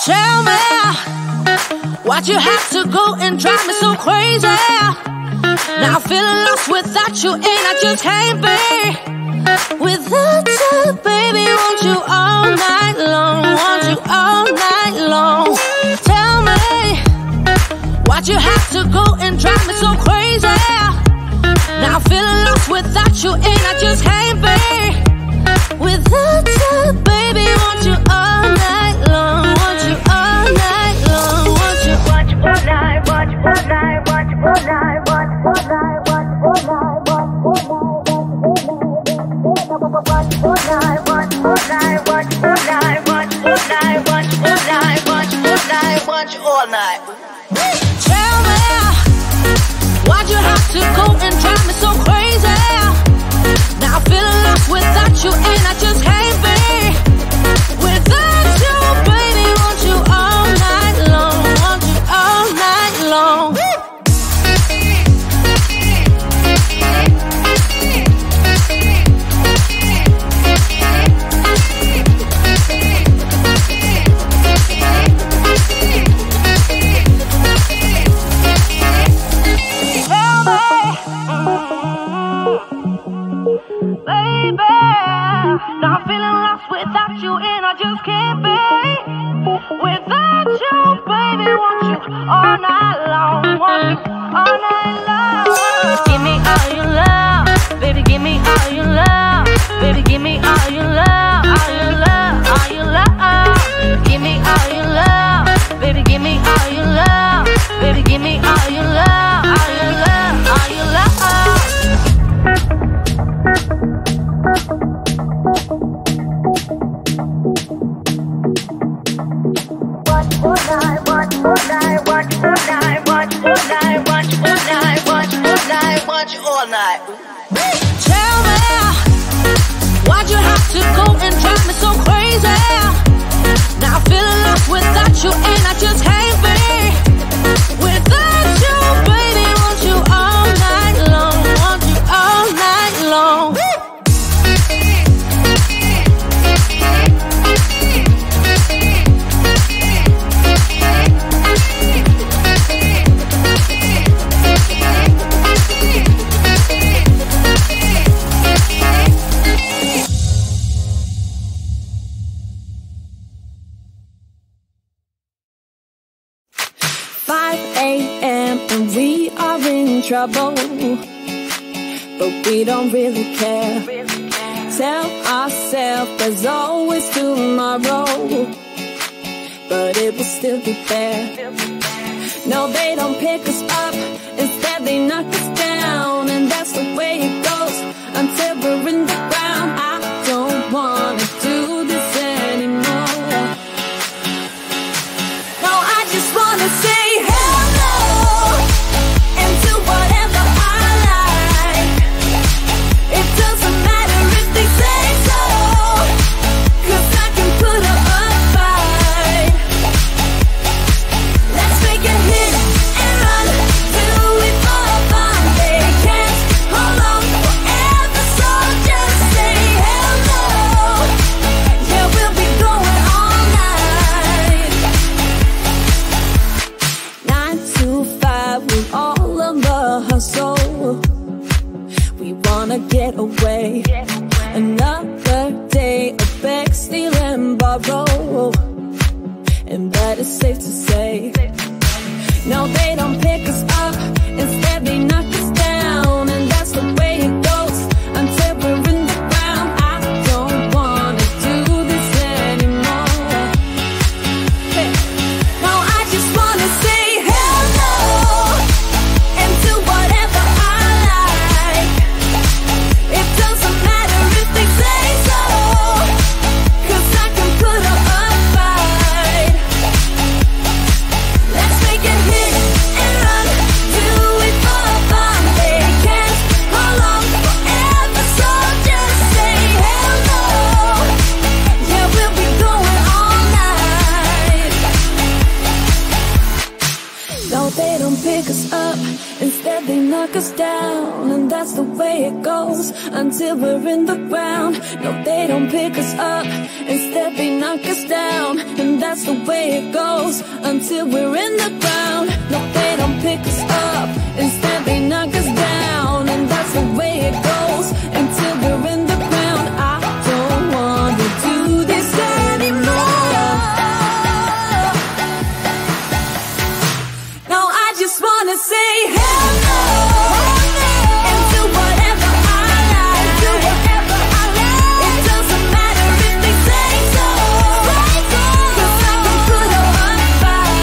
Tell me, why'd you have to go and drive me so crazy? Now I'm feeling lost without you, and I just can't be without you, baby. Want you all night long, want you all night long. Tell me, why'd you have to go and drive me so crazy? Now I'm feeling lost without you, and I just can't be without you, baby. Want you all night long, want you all night long, want you all night, want you all night, want you all night, want you all night, want you all night, want you all night, want you all night, want you all night, want you all night, want you all night, want you all night. Tell me, why'd you have to go and drive me so crazy? Now I'm feeling lost without you, and I just can't be without you, baby. Want you all night long, want you all night long. Now I'm feeling lost without you, and I just can't be without you, baby. Want you all night long, want you all night long. Give me all your love, baby. Give me all your love, baby. Give me all your love, all your love, all your love. Give me all your love, baby. Give me all your love, baby. Give me all your love, all your love, all your love. All night. Tell me, why'd you have to go and drive me so crazy? Now I'm feeling lost without you, and I just can't be without you, baby. Want you all night long, want you all night long. Trouble, but we don't really care. Tell ourselves there's always tomorrow, but it will still be there. No, they don't pick us up, instead they knock us down, and that's the way it goes until we're in the ground. I don't wanna do this anymore. No, I just wanna say get away. Another day of beg, steal and borrow, and that is safe to say. No, they don't pick us up, instead they knock us down, and that's the way it goes until we're in the ground. I don't wanna do this anymore. Hey. No, I just wanna say hello and do whatever I like. It doesn't matter if they say so, 'cause I can put up a fight. Let's make it hit and run, do it for fun. They can't hold on forever, so just say hello. Yeah, we'll be going all night. No, they don't pick us up, instead they knock us down, and that's the way it goes until we're in the ground. No, they don't pick us up, instead they knock us down. And that's the way it goes until we're in the ground. No, they don't pick us up, instead they knock us down. And that's the way it goes until we're in the ground. I don't want to do this anymore. No, I just want to say hell no, and do whatever I like. Do whatever I like. It doesn't matter if they say so. 'Cause I can put up a fight.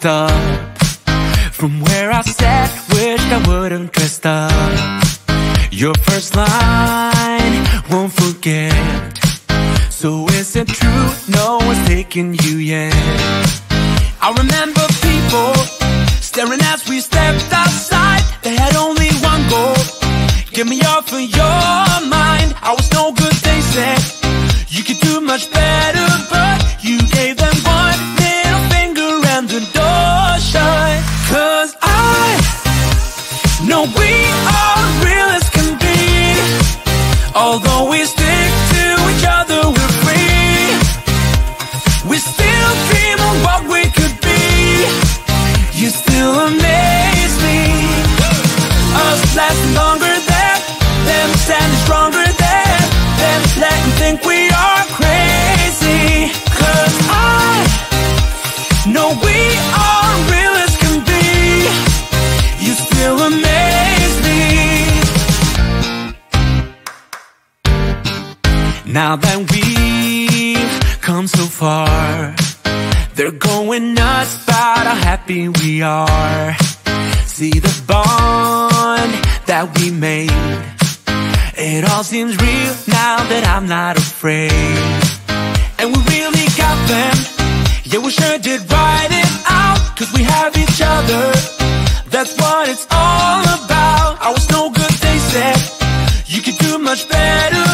looked up from where I sat, wished I would've dressed up. Your first line, won't forget. So is it true, no one's taking you yet? I remember people staring as we stepped outside. They had only one goal, get me off of your mind. I was no good, they said. You could do much better, but you gave them one little finger and the door shut. 'Cause I know we are real as can be. Although we stick to each other, we're free. We still dream of what we could be. You still amaze me. Us lasting longer than them, standing stronger than them, letting think we are crazy. 'Cause I know we are real as can be. You still amaze me. Now that we've come so far, they're going nuts about how happy we are. See the bond that we made, it all seems real now that I'm not afraid. And we really got them, yeah, we sure did write it out. 'Cause we have each other, that's what it's all about. I was no good, they said. You could do much better,